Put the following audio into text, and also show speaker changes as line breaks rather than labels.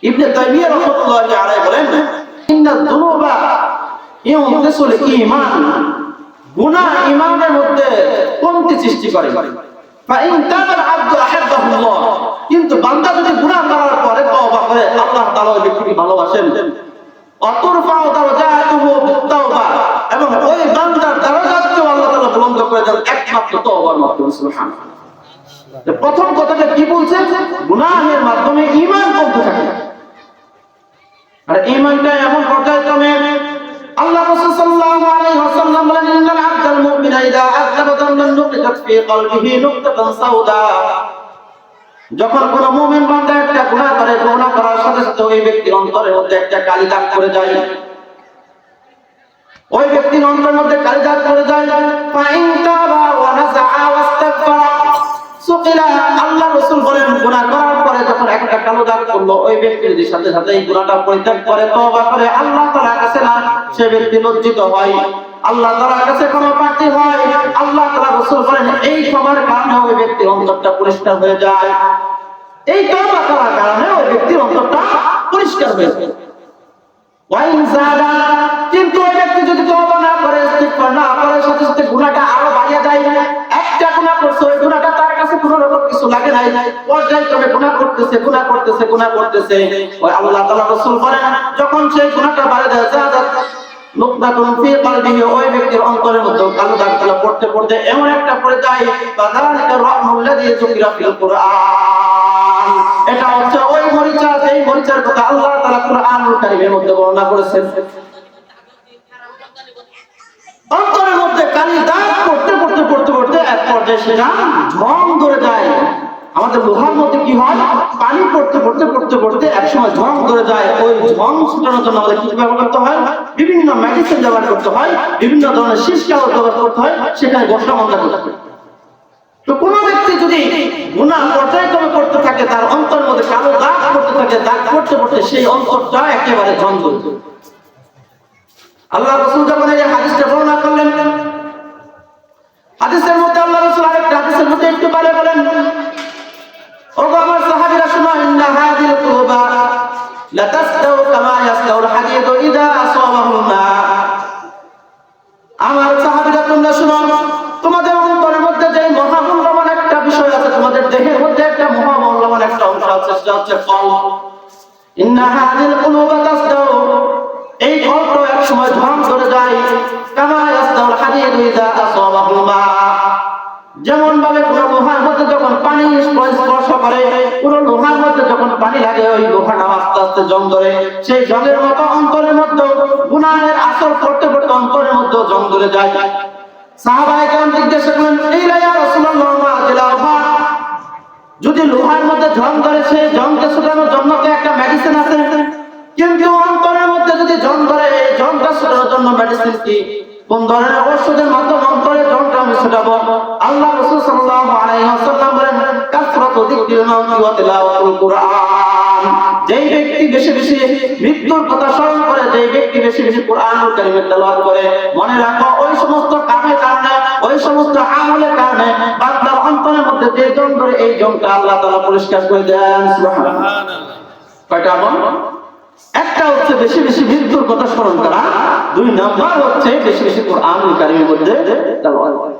ইবনে তাইমিয়া রাহমাতুল্লাহি আলাইহি বলেন, ইন্নাদ যুনুবা ইউনকিসুল ঈমান, গুনাহ ঈমানের মধ্যে কমতি সৃষ্টি করে। ফাইন তাবার আব্দু আহাব্বাহুল্লাহ, কিন্তু বান্দা যদি গুনাহ করার পরে তওবা করে আল্লাহ তাআলা ওই ব্যক্তিকে ভালোবাসেন। অতুরফাউ দারাজাতুহু বিত-তাওবা, এবং ওই বান্দার দরজাকেও আল্লাহ তাআলা বুলন্দ করে দেন একমাত্র তওবার মাধ্যমে। সুবহানাল্লাহ। প্রথম কথাটা কি বলছে? গুনাহের মাধ্যমে ঈমান কমতে থাকে। আর ঈমানটা এমন পর্যায়ে কমে, আল্লাহ রাসূল সাল্লাল্লাহু আলাইহি ওয়াসাল্লাম বলেন, ইন্নাল আবদাল মুমিনা ইযা আযযাবা যামবান নুকিতাত ফি কলবিহি নুকতাতান সাউদা। যখন কোন মুমিন বান্দা একটা গুনাহ করে, গুনাহ করার সাথে সাথে ওই ব্যক্তির অন্তরের মধ্যে একটা কালি দাগ পড়ে যায়। ওই ব্যক্তির অন্তরের মধ্যে কালি দাগ পড়ে যায়। ফাইন তাবা ওয়া নাযআ ওয়াস্তাগফারা সুকিলা, আল্লাহ রাসূল বলেন গুনাহ করার পরে যখন একটা কালো দাগ পড়লো, ওই ব্যক্তি যদি সাথে সাথে এই গুনাহটা পরিত্যাগ করে তওবা করে আল্লাহ তাআলার কাছে না, সে ব্যক্তি লজ্জিত হয়, আল্লাহ তাআলার কাছে ক্ষমা প্রার্থী হয়। আল্লাহ তাআলা রাসূল বলেন এই ক্ষমার কারণে ওই ব্যক্তির অন্তরটা পরিষ্কার হয়ে যায়। এই তওবা করার কারণে ওই ব্যক্তির অন্তরটা পরিষ্কার হয়ে যায়। ওয়াইন যাদা, কিন্তু ওই ব্যক্তি যদি তওবা না করে, ইস্তিগফার না করে, সাথে সাথে গুনাহটা আরো বাড়িয়ে যায়। একটা গুনাহ করছে, ওই গুনাহটা তার কাছে কোনো রকম কিছু লাগে নাই, পর্যায়ক্রমে গুনাহ করতেছে, গুনাহ করতেছে, গুনাহ করতেছে। ওই আল্লাহ তাআলা রাসূল বলেন যখন সেই গুনাহটা বাড়ে যায়, যাদাত নুকতাতুন ফি কলবিহি, ওই ব্যক্তির অন্তরের মধ্যে কালো দাগগুলো পড়তে পড়তে এমন একটা পড়ে যায়, ফাযালিকা রাহমুল্লাযী যুকিরা ফিল কুরআন, এটা হচ্ছে ওই মরিচা, যেই মরিচার কথা আল্লাহ তাআলা কুরআনুল কারীমের মধ্যে বর্ণনা করেছেন। অন্তরের মধ্যে কালি দাগ পড়তে পড়তে পড়তে পড়তে এক পর্যায়ে সেটা ঝং ধরে যায়। আমাদের লোহার মধ্যে কি হয়, পানি পড়তে পড়তে পড়তে পড়তে একসময় ঝং ধরে যায়। ওই ঝং ছুটানোর জন্য আমাদের কিছু ব্যবহার করতে হয়, বিভিন্ন মেডিসিন ব্যবহার করতে হয়, বিভিন্ন ধরনের শিশকা ব্যবহার করতে হয়, সেখানে ঘষা বন্ধ করতে হয়। তো কোন ব্যক্তি যদি গুনাহ পর্যায়ক্রমে করতে থাকে, তার অন্তরের মধ্যে কালো দাগ পড়তে থাকে, দাগ পড়তে পড়তে সেই অন্তরটা একেবারে ঝং ধরে যায়। আল্লাহ রাসূল যখন এই হাদিসটা বর্ণনা করলেন, হাদিসের মধ্যে আল্লাহ রাসূল আরেকটা হাদিসের মধ্যে একটু পরে বলেন, ও আমার সাহাবীরা শুনো, ইন্না হাযিল কুরবা লা তাসদাউ কামা ইয়াসদাউল হাদীদু ইযা আসাবাহু মা। আমার সাহাবীরা তোমরা শুনো, তোমাদের অন্তরের মধ্যে যে মহামূল্যবান একটা বিষয় আছে, তোমাদের দেহের মধ্যে একটা মহামূল্যবান একটা অংশ আছে, সেটা হচ্ছে কলব। ইন্না হাযিল কুলুবা তাসদাউ, এই কলবটা এক সময় ঝং ধরে যায়, কামা ইয়াসদাউল হাদীদু ইযা আসাবাহু মা, যেমন ভাবে পুরো লোহার মধ্যে যখন পানি স্পর্শ করে, পুরো লোহার মধ্যে যখন পানি লাগে, ওই লোহাটা আস্তে আস্তে জং ধরে, সেই জংয়ের মতো অন্তরের মধ্যে গুনাহের আসর করতে করতে অন্তরের মধ্যে জং ধরে যায়। সাহাবায়ে কেরাম জিজ্ঞাসা করলেন, ইয়া রাসূলুল্লাহ মা জিলাফা, যদি লোহার মধ্যে জং ধরে, সেই জংকে ছুটানোর জন্য কি একটা মেডিসিন আছে? কিন্তু অন্তরের মধ্যে যদি জং ধরে, এই জংটা ছুটানোর জন্য মেডিসিন কি? কোন ধরনের ঔষধের মাধ্যমে অন্তরের জংটা আমি ছুটাবো? আল্লাহ রাসূল সাল্লাল্লাহু আলাইহি ওয়াসাল্লাম বলেন, কাসরাতু যিকরিল মাউতি ওয়া তিলাওয়াতুল কুরআন, যেই ব্যক্তি বেশি বেশি মৃত্যুর কথা স্মরণ করে, যেই ব্যক্তি বেশি বেশি কুরআনুল কারীমের তেলাওয়াত করে, মনে রাখো ওই সমস্ত কামের কারণে, ওই সমস্ত আমলের কারণে বান্দার অন্তরের মধ্যে যে জং ধরে, এই জংটা আল্লাহ তাআলা পরিষ্কার করে দেন। সুবহানাল্লাহ। কয়টা আমল? একটা হচ্ছে বেশি বেশি মৃত্যুর কথা স্মরণ করা, দুই নাম্বার হচ্ছে বেশি বেশি কুরআনুল কারীমের মধ্যে তেলাওয়াত।